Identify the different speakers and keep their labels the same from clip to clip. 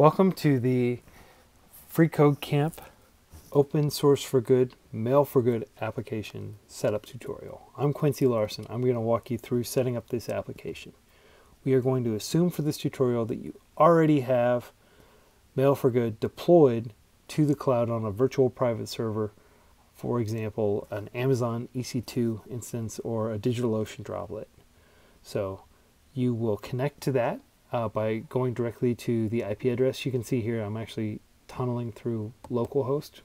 Speaker 1: Welcome to the freeCodeCamp Open Source for Good, Mail for Good application setup tutorial. I'm Quincy Larson. I'm going to walk you through setting up this application. We are going to assume for this tutorial that you already have Mail for Good deployed to the cloud on a virtual private server, for example, an Amazon EC2 instance or a DigitalOcean droplet. So you will connect to that by going directly to the IP address. You can see here I'm actually tunneling through localhost.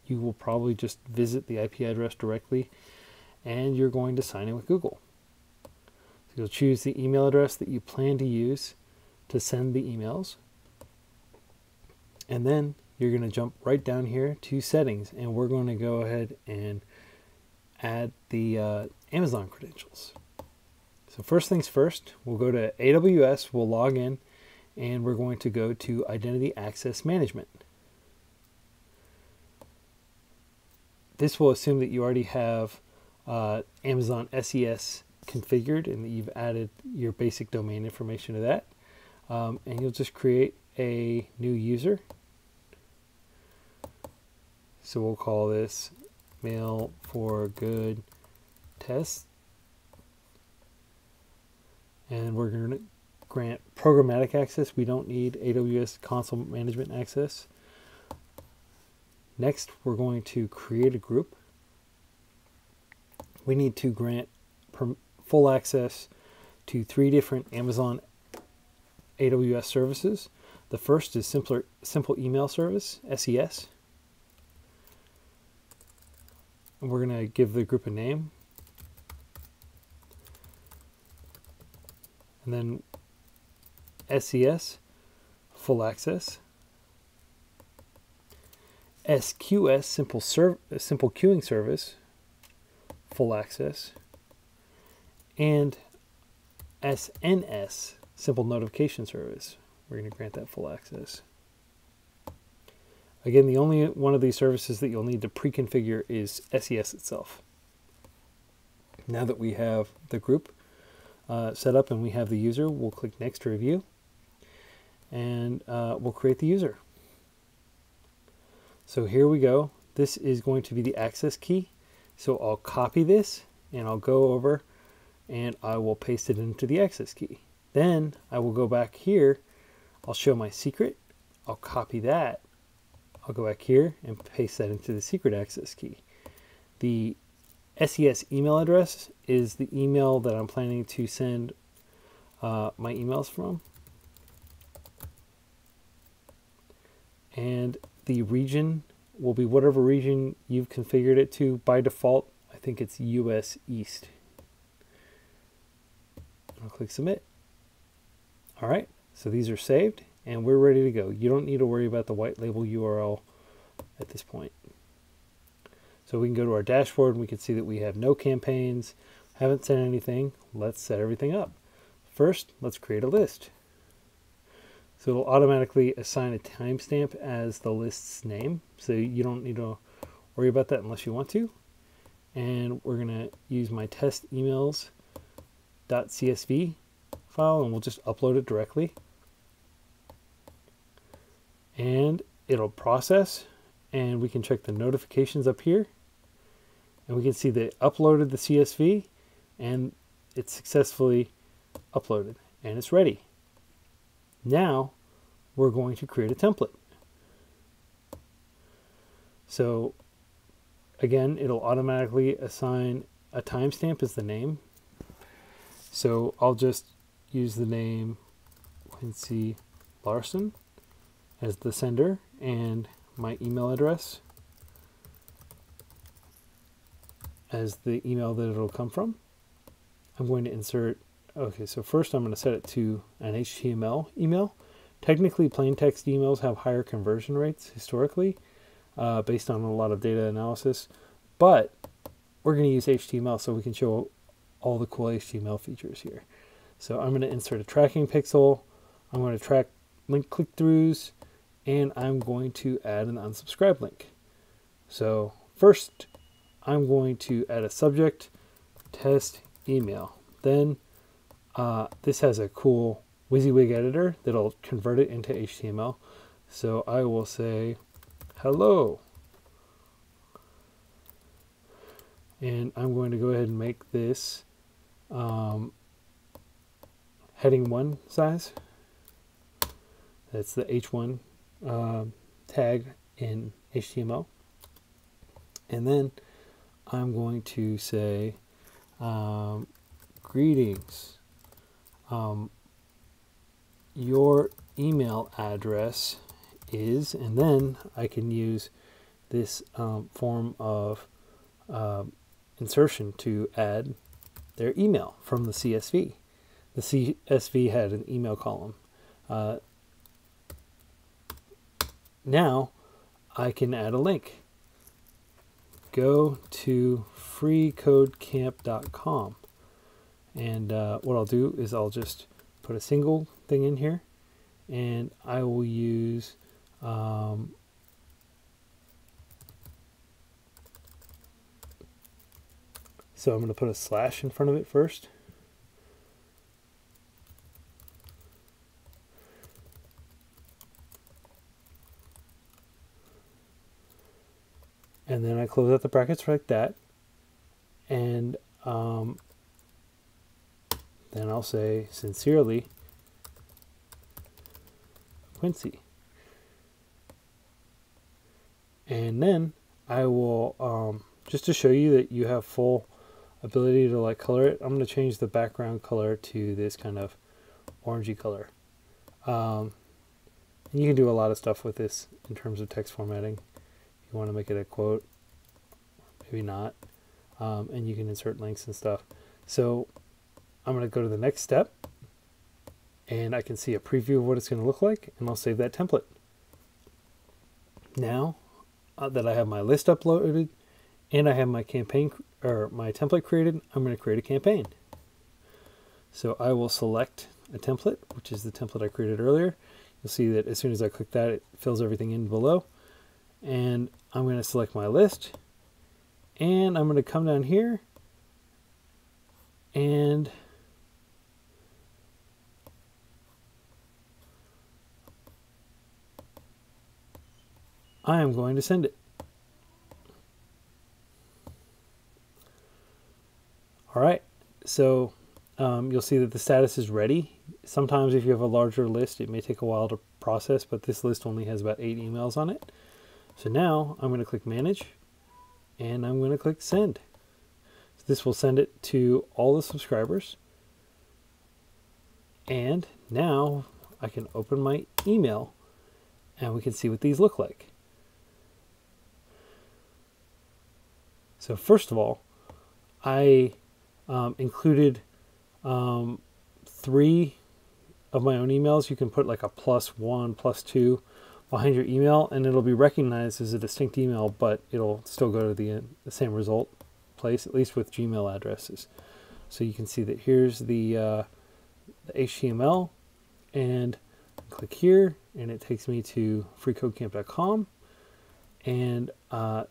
Speaker 1: You will probably just visit the IP address directly, and you're going to sign in with Google. So you'll choose the email address that you plan to use to send the emails, and then you're going to jump right down here to settings, and we're going to go ahead and add the Amazon credentials. So first things first, we'll go to AWS, we'll log in, and we're going to go to Identity Access Management. This will assume that you already have Amazon SES configured and that you've added your basic domain information to that. And you'll just create a new user. So we'll call this Mail for Good Test. And we're going to grant programmatic access. We don't need AWS console management access. Next, we're going to create a group. We need to grant full access to 3 different Amazon AWS services. The first is Simple Email Service, SES. And we're going to give the group a name. And then SES, full access. SQS, simple queuing service, full access. And SNS, simple notification service. We're going to grant that full access. Again, the only one of these services that you'll need to pre-configure is SES itself. Now that we have the group set up and we have the user, we'll click Next to Review, and we'll create the user. So here we go. This is going to be the access key. So I'll copy this and I'll go over and I will paste it into the access key. Then I will go back here. I'll show my secret. I'll copy that. I'll go back here and paste that into the secret access key. The SES email address is the email that I'm planning to send my emails from. And the region will be whatever region you've configured it to. By default, I think it's US East. I'll click Submit. All right, so these are saved and we're ready to go. You don't need to worry about the white label URL at this point. So we can go to our dashboard and we can see that we have no campaigns, haven't sent anything. Let's set everything up. First, let's create a list. So it'll automatically assign a timestamp as the list's name. So you don't need to worry about that unless you want to. And we're going to use my test emails.csv file and we'll just upload it directly. And it'll process and we can check the notifications up here. And we can see that it uploaded the CSV and it's successfully uploaded and it's ready. Now we're going to create a template. So again, it'll automatically assign a timestamp as the name. So I'll just use the name Quincy Larson as the sender and my email address as the email that it'll come from. I'm going to insert, okay, so first I'm going to set it to an HTML email. Technically, plain text emails have higher conversion rates historically, based on a lot of data analysis, but we're going to use HTML so we can show all the cool HTML features here. So I'm going to insert a tracking pixel. I'm going to track link click-throughs, and I'm going to add an unsubscribe link. So first, I'm going to add a subject, test email. Then this has a cool WYSIWYG editor that'll convert it into HTML. So I will say hello. And I'm going to go ahead and make this heading 1 size. That's the H1 tag in HTML. And then I'm going to say greetings. Your email address is, and then I can use this form of insertion to add their email from the CSV. The CSV had an email column. Now I can add a link. Go to freeCodeCamp.com, and what I'll do is I'll just put a single thing in here, and I will use so I'm going to put a slash in front of it first. And then I close out the brackets like that. And then I'll say, sincerely, Quincy. And then I will, just to show you that you have full ability to like color it, I'm going to change the background color to this kind of orangey color. And you can do a lot of stuff with this in terms of text formatting. You want to make it a quote, maybe not, and you can insert links and stuff. So I'm going to go to the next step, and I can see a preview of what it's going to look like, and I'll save that template. Now that I have my list uploaded and I have my campaign or my template created, I'm going to create a campaign. So I will select a template, which is the template I created earlier. You'll see that as soon as I click that, it fills everything in below. And I'm going to select my list, and I'm going to come down here, and I am going to send it. All right, so you'll see that the status is ready. Sometimes if you have a larger list, it may take a while to process, but this list only has about 8 emails on it. So now I'm going to click Manage, and I'm going to click Send. So this will send it to all the subscribers. And now I can open my email, and we can see what these look like. So first of all, I included 3 of my own emails. You can put like a +1, +2 behind your email, and it'll be recognized as a distinct email, but it'll still go to the same result place, at least with Gmail addresses. So you can see that here's the HTML, and click here, and it takes me to freecodecamp.com, and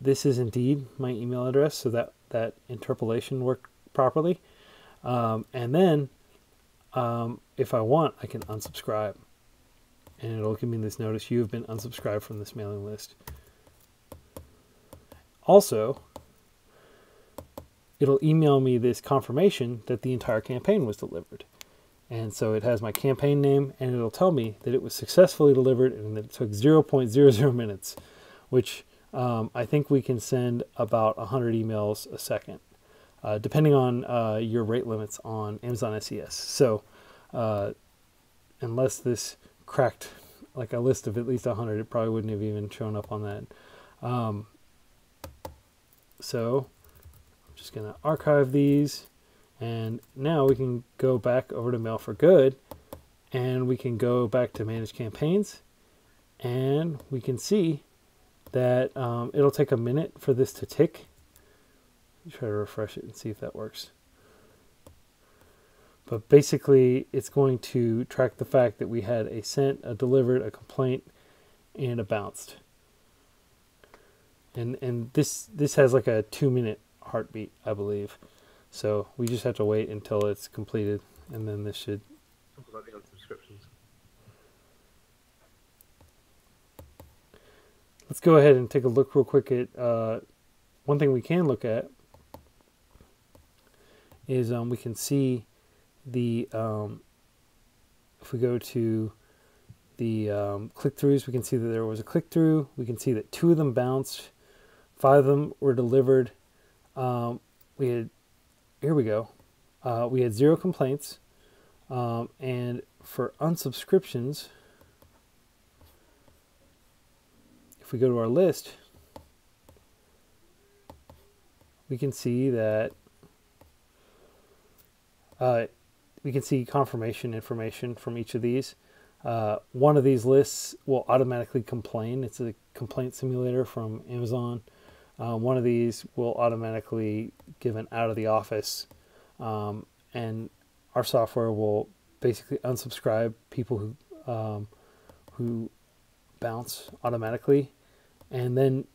Speaker 1: this is indeed my email address, so that interpolation worked properly. And then if I want, I can unsubscribe, and it'll give me this notice: you have been unsubscribed from this mailing list. Also, it'll email me this confirmation that the entire campaign was delivered. And so it has my campaign name, and it'll tell me that it was successfully delivered and that it took 0.00 minutes, which I think we can send about 100 emails a second, depending on your rate limits on Amazon SES. So unless this cracked like a list of at least 100, it probably wouldn't have even shown up on that. So I'm just going to archive these, and now we can go back over to Mail for Good, and we can go back to Manage Campaigns, and we can see that it'll take a minute for this to tick. Try to refresh it and see if that works. But basically, it's going to track the fact that we had a sent, a delivered, a complaint, and a bounced. And this has like a 2-minute heartbeat, I believe. So we just have to wait until it's completed, and then this should.
Speaker 2: Talk about the unsubscription
Speaker 1: let's go ahead and take a look real quick at one thing we can look at is we can see the if we go to the click-throughs, we can see that there was a click-through. We can see that 2 of them bounced, 5 of them were delivered. We had, here we go. We had 0 complaints, and for unsubscriptions, if we go to our list, we can see that we can see confirmation information from each of these. One of these lists will automatically complain. It's a complaint simulator from Amazon. One of these will automatically give an out of the office, and our software will basically unsubscribe people who bounce automatically. And then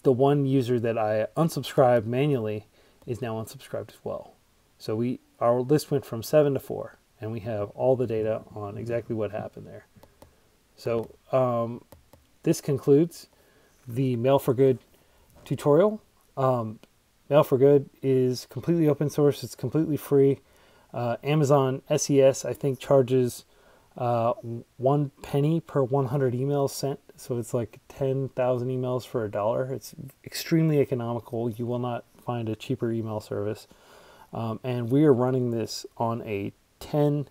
Speaker 1: the one user that I unsubscribed manually is now unsubscribed as well. So our list went from 7 to 4, and we have all the data on exactly what happened there. So this concludes the Mail for Good tutorial. Mail for Good is completely open source. It's completely free. Amazon SES, I think, charges 1 penny per 100 emails sent. So it's like 10,000 emails for $1. It's extremely economical. You will not find a cheaper email service. And we are running this on a 10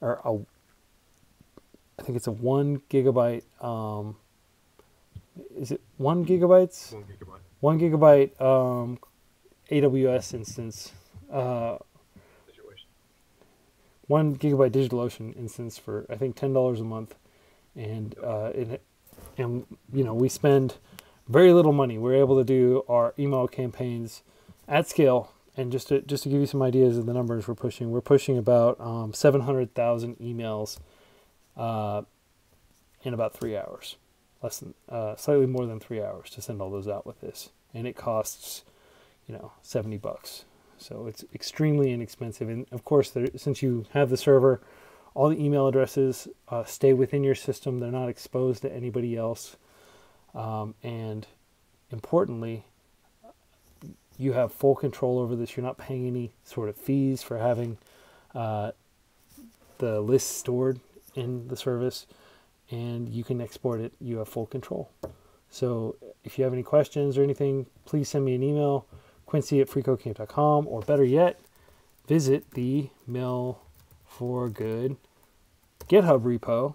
Speaker 1: or I think it's a 1 gigabyte. Is it 1 gigabytes?
Speaker 2: 1 gigabyte.
Speaker 1: 1 gigabyte AWS instance. 1 gigabyte DigitalOcean instance for I think $10 a month, and we spend very little money. We're able to do our email campaigns at scale. And just to give you some ideas of the numbers we're pushing about 700,000 emails in about 3 hours, slightly more than 3 hours to send all those out with this, and it costs $70. So it's extremely inexpensive. And of course, since you have the server, all the email addresses stay within your system. They're not exposed to anybody else, and importantly, you have full control over this. You're not paying any sort of fees for having the list stored in the service, and you can export it. You have full control. So if you have any questions or anything, please send me an email, Quincy@freeCodeCamp.com, or better yet, visit the Mail for Good GitHub repo,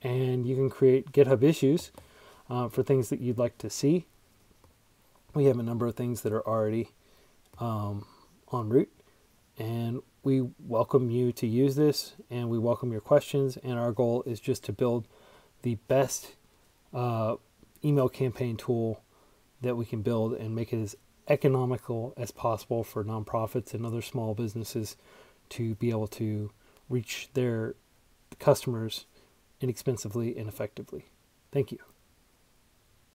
Speaker 1: and you can create GitHub issues for things that you'd like to see. We have a number of things that are already en route, and we welcome you to use this, and we welcome your questions, and our goal is just to build the best email campaign tool that we can build and make it as economical as possible for nonprofits and other small businesses to be able to reach their customers inexpensively and effectively. Thank you.